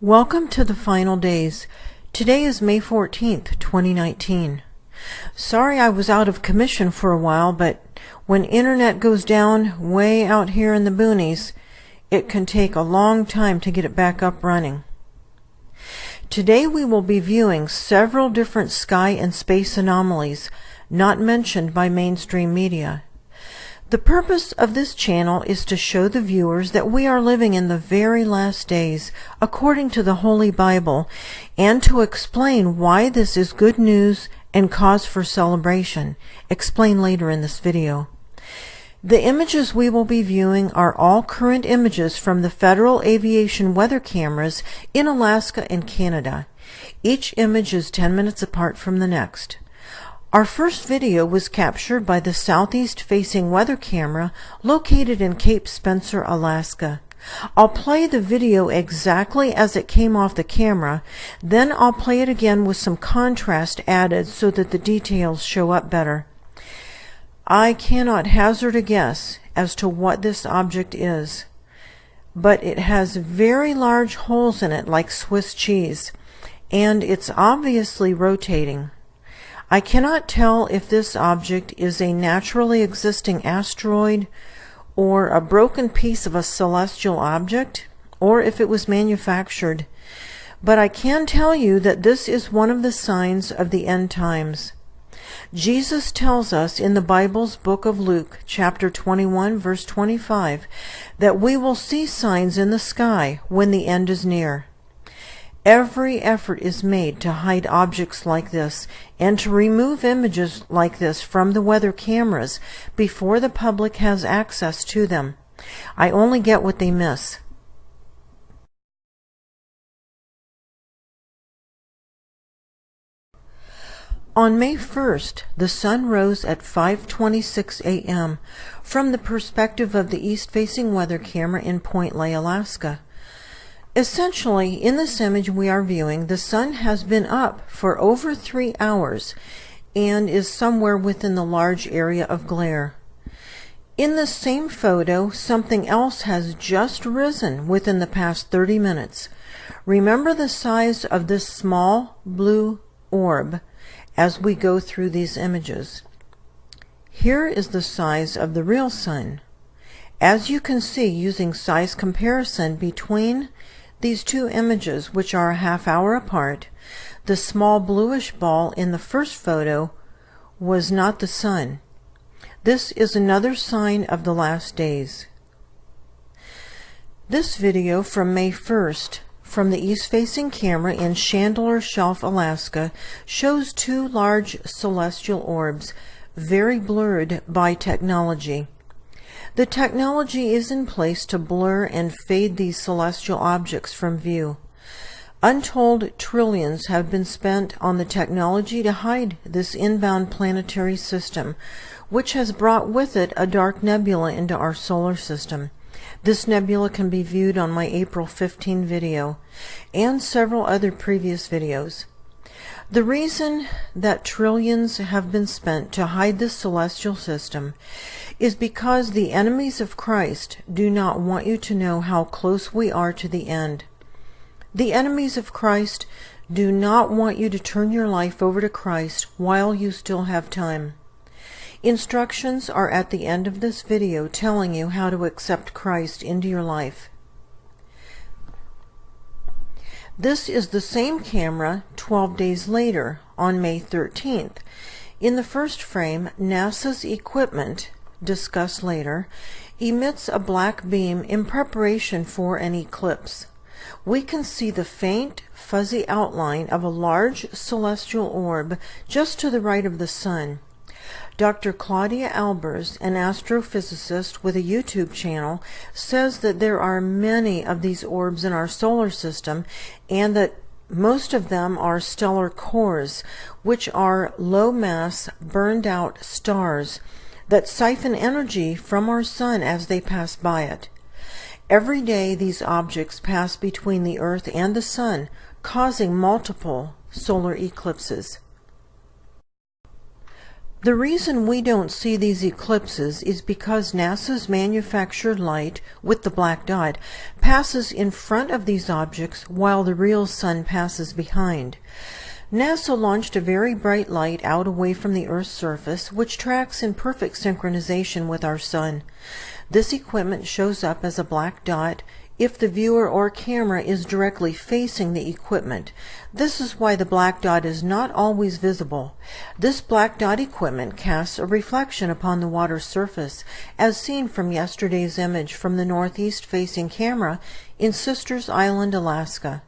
Welcome to the final days. Today is May 14th, 2019. Sorry I was out of commission for a while, but when internet goes down way out here in the boonies, it can take a long time to get it back up running. Today we will be viewing several different sky and space anomalies not mentioned by mainstream media. The purpose of this channel is to show the viewers that we are living in the very last days according to the Holy Bible, and to explain why this is good news and cause for celebration. Explain later in this video. The images we will be viewing are all current images from the Federal Aviation weather cameras in Alaska and Canada. Each image is 10 minutes apart from the next. Our first video was captured by the southeast-facing weather camera located in Cape Spencer, Alaska. I'll play the video exactly as it came off the camera, then I'll play it again with some contrast added so that the details show up better. I cannot hazard a guess as to what this object is, but it has very large holes in it like Swiss cheese, and it's obviously rotating. I cannot tell if this object is a naturally existing asteroid or a broken piece of a celestial object, or if it was manufactured, but I can tell you that this is one of the signs of the end times. Jesus tells us in the Bible's book of Luke, chapter 21, verse 25, that we will see signs in the sky when the end is near. Every effort is made to hide objects like this and to remove images like this from the weather cameras before the public has access to them. I only get what they miss. On May 1st, the sun rose at 5:26 a.m. from the perspective of the east-facing weather camera in Point Lay, Alaska. Essentially, in this image we are viewing, the sun has been up for over 3 hours and is somewhere within the large area of glare. In the same photo, something else has just risen within the past 30 minutes. Remember the size of this small blue orb as we go through these images. Here is the size of the real sun. As you can see, using size comparison between these two images, which are a half hour apart, the small bluish ball in the first photo was not the sun. This is another sign of the last days. This video from May 1st from the east-facing camera in Chandler Shelf, Alaska, shows two large celestial orbs, very blurred by technology. The technology is in place to blur and fade these celestial objects from view. Untold trillions have been spent on the technology to hide this inbound planetary system, which has brought with it a dark nebula into our solar system. This nebula can be viewed on my April 15 video and several other previous videos. The reason that trillions have been spent to hide this celestial system is because the enemies of Christ do not want you to know how close we are to the end. The enemies of Christ do not want you to turn your life over to Christ while you still have time. Instructions are at the end of this video telling you how to accept Christ into your life. This is the same camera 12 days later, on May 13th. In the first frame, NASA's equipment, discussed later, emits a black beam in preparation for an eclipse. We can see the faint, fuzzy outline of a large celestial orb just to the right of the sun. Dr. Claudia Albers, an astrophysicist with a YouTube channel, says that there are many of these orbs in our solar system and that most of them are stellar cores, which are low-mass, burned-out stars that siphon energy from our sun as they pass by it. Every day these objects pass between the Earth and the sun, causing multiple solar eclipses. The reason we don't see these eclipses is because NASA's manufactured light, with the black dot, passes in front of these objects while the real sun passes behind. NASA launched a very bright light out away from the Earth's surface, which tracks in perfect synchronization with our sun. This equipment shows up as a black dot if the viewer or camera is directly facing the equipment. This is why the black dot is not always visible. This black dot equipment casts a reflection upon the water's surface, as seen from yesterday's image from the northeast facing camera in Sisters Island, Alaska.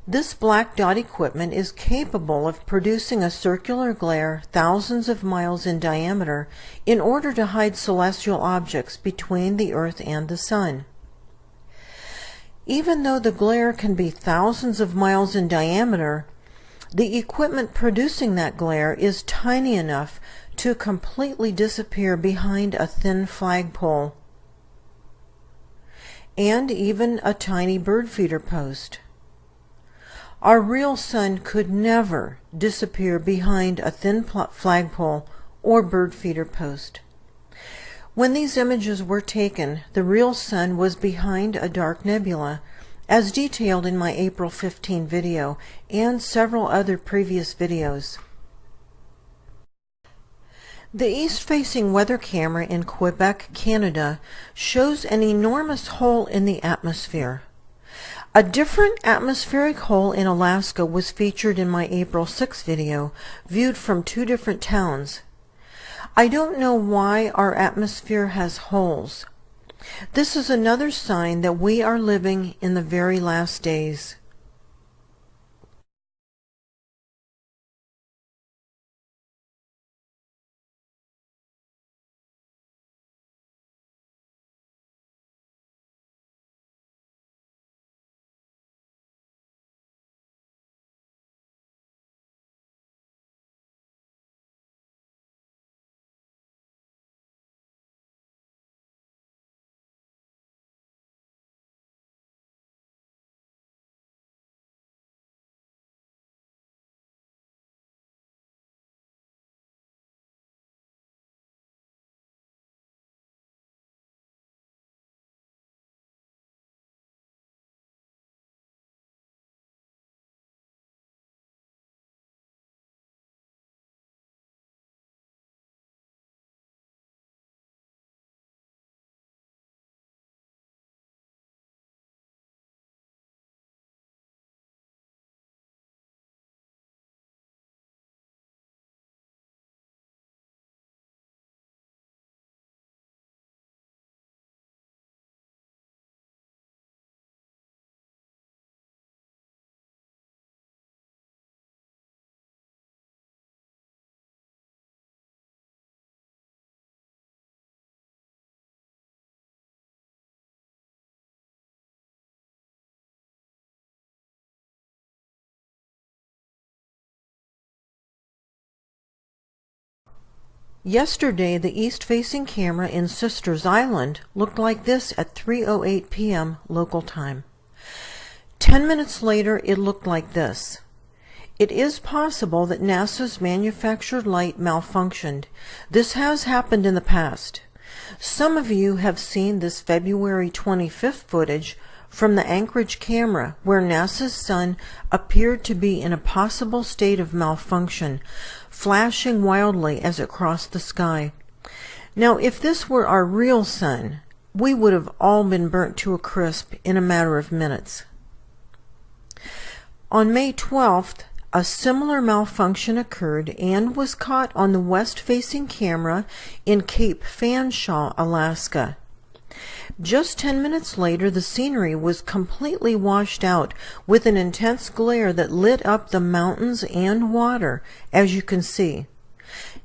This black dot equipment is capable of producing a circular glare thousands of miles in diameter in order to hide celestial objects between the Earth and the Sun. Even though the glare can be thousands of miles in diameter, the equipment producing that glare is tiny enough to completely disappear behind a thin flagpole and even a tiny bird feeder post. Our real sun could never disappear behind a thin flagpole or bird feeder post. When these images were taken, the real sun was behind a dark nebula, as detailed in my April 15 video and several other previous videos. The east-facing weather camera in Quebec, Canada, shows an enormous hole in the atmosphere. A different atmospheric hole in Alaska was featured in my April 6 video, viewed from two different towns. I don't know why our atmosphere has holes. This is another sign that we are living in the very last days. Yesterday, the east-facing camera in Sisters Island looked like this at 3:08 p.m. local time. 10 minutes later, it looked like this. It is possible that NASA's manufactured light malfunctioned. This has happened in the past. Some of you have seen this February 25th footage from the Anchorage camera, where NASA's sun appeared to be in a possible state of malfunction, flashing wildly as it crossed the sky. Now, if this were our real sun, we would have all been burnt to a crisp in a matter of minutes. On May 12th, a similar malfunction occurred and was caught on the west-facing camera in Cape Fanshawe, Alaska. Just 10 minutes later, the scenery was completely washed out with an intense glare that lit up the mountains and water, as you can see.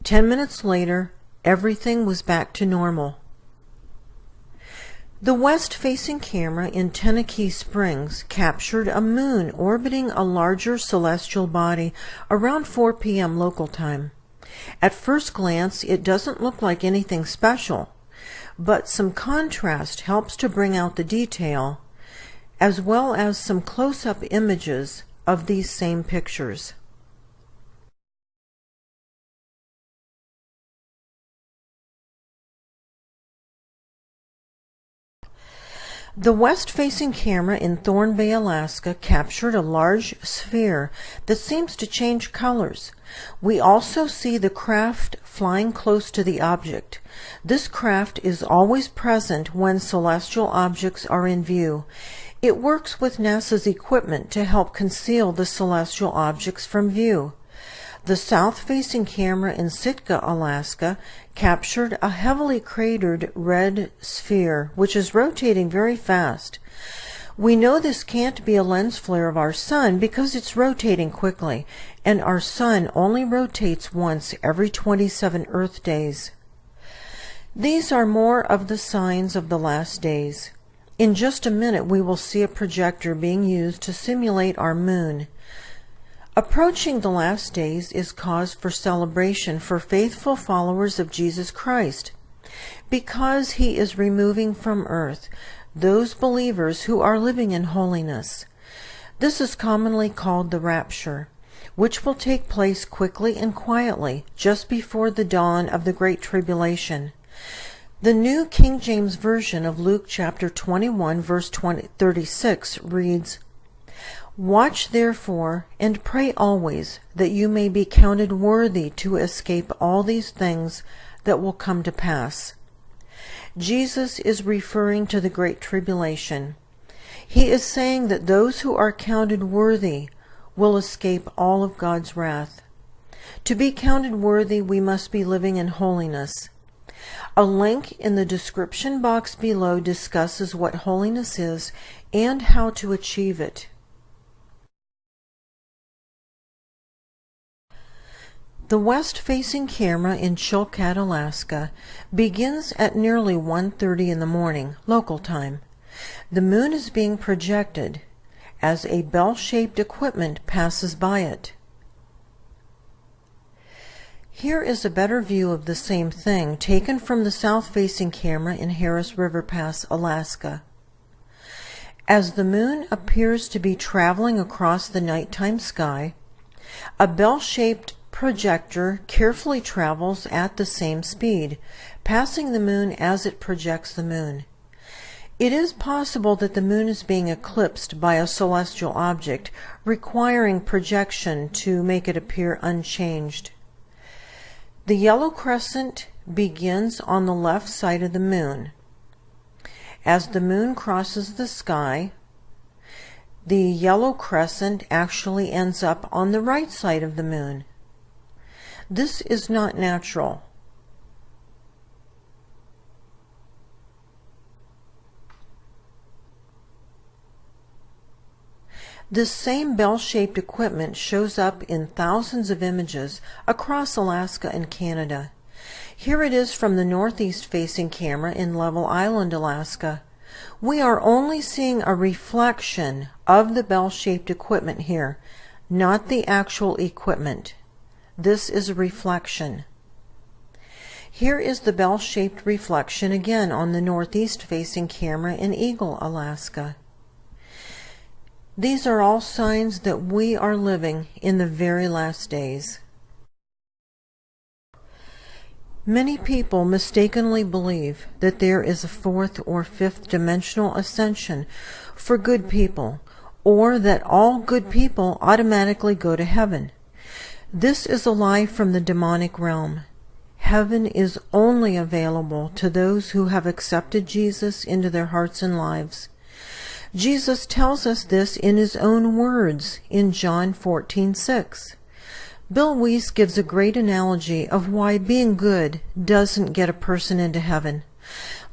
10 minutes later, everything was back to normal. The west-facing camera in Tenakee Springs captured a moon orbiting a larger celestial body around 4 p.m. local time. At first glance, it doesn't look like anything special, but some contrast helps to bring out the detail, as well as some close-up images of these same pictures. The west-facing camera in Thorn Bay, Alaska, captured a large sphere that seems to change colors. We also see the craft flying close to the object. This craft is always present when celestial objects are in view. It works with NASA's equipment to help conceal the celestial objects from view. The south-facing camera in Sitka, Alaska, captured a heavily cratered red sphere, which is rotating very fast. We know this can't be a lens flare of our sun because it's rotating quickly, and our sun only rotates once every 27 Earth days. These are more of the signs of the last days. In just a minute we will see a projector being used to simulate our moon. Approaching the last days is cause for celebration for faithful followers of Jesus Christ, because he is removing from earth those believers who are living in holiness. This is commonly called the rapture, which will take place quickly and quietly just before the dawn of the Great Tribulation. The New King James Version of Luke chapter 21 verse 36 reads, "Watch therefore, and pray always, that you may be counted worthy to escape all these things that will come to pass." Jesus is referring to the Great Tribulation. He is saying that those who are counted worthy will escape all of God's wrath. To be counted worthy, we must be living in holiness. A link in the description box below discusses what holiness is and how to achieve it. The west-facing camera in Chilkat, Alaska, begins at nearly 1:30 in the morning, local time. The moon is being projected as a bell-shaped equipment passes by it. Here is a better view of the same thing taken from the south-facing camera in Harris River Pass, Alaska. As the moon appears to be traveling across the nighttime sky, a bell-shaped projector carefully travels at the same speed, passing the moon as it projects the moon. It is possible that the moon is being eclipsed by a celestial object, requiring projection to make it appear unchanged. The yellow crescent begins on the left side of the moon. As the moon crosses the sky, the yellow crescent actually ends up on the right side of the moon. This is not natural. This same bell-shaped equipment shows up in thousands of images across Alaska and Canada. Here it is from the northeast-facing camera in Level Island, Alaska. We are only seeing a reflection of the bell-shaped equipment here, not the actual equipment. This is a reflection. Here is the bell-shaped reflection again on the northeast-facing camera in Eagle, Alaska. These are all signs that we are living in the very last days. Many people mistakenly believe that there is a fourth or fifth dimensional ascension for good people, or that all good people automatically go to heaven. This is a lie from the demonic realm. Heaven is only available to those who have accepted Jesus into their hearts and lives. Jesus tells us this in his own words in John 14:6. Bill Weiss gives a great analogy of why being good doesn't get a person into heaven.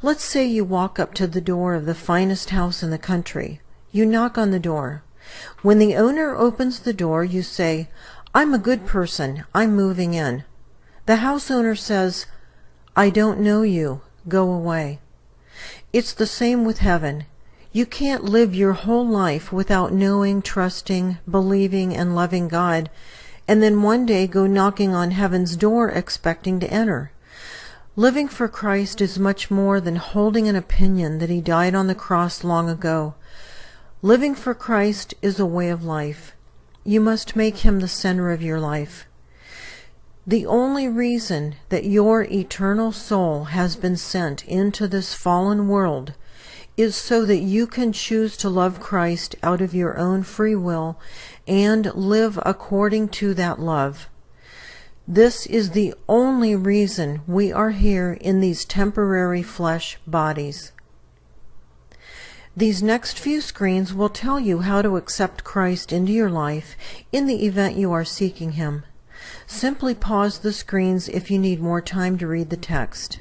Let's say you walk up to the door of the finest house in the country. You knock on the door. When the owner opens the door, you say, "I'm a good person. I'm moving in." The house owner says, "I don't know you. Go away." It's the same with heaven. You can't live your whole life without knowing, trusting, believing, and loving God, and then one day go knocking on heaven's door expecting to enter. Living for Christ is much more than holding an opinion that he died on the cross long ago. Living for Christ is a way of life. You must make him the center of your life. The only reason that your eternal soul has been sent into this fallen world is so that you can choose to love Christ out of your own free will and live according to that love. This is the only reason we are here in these temporary flesh bodies. These next few screens will tell you how to accept Christ into your life in the event you are seeking Him. Simply pause the screens if you need more time to read the text.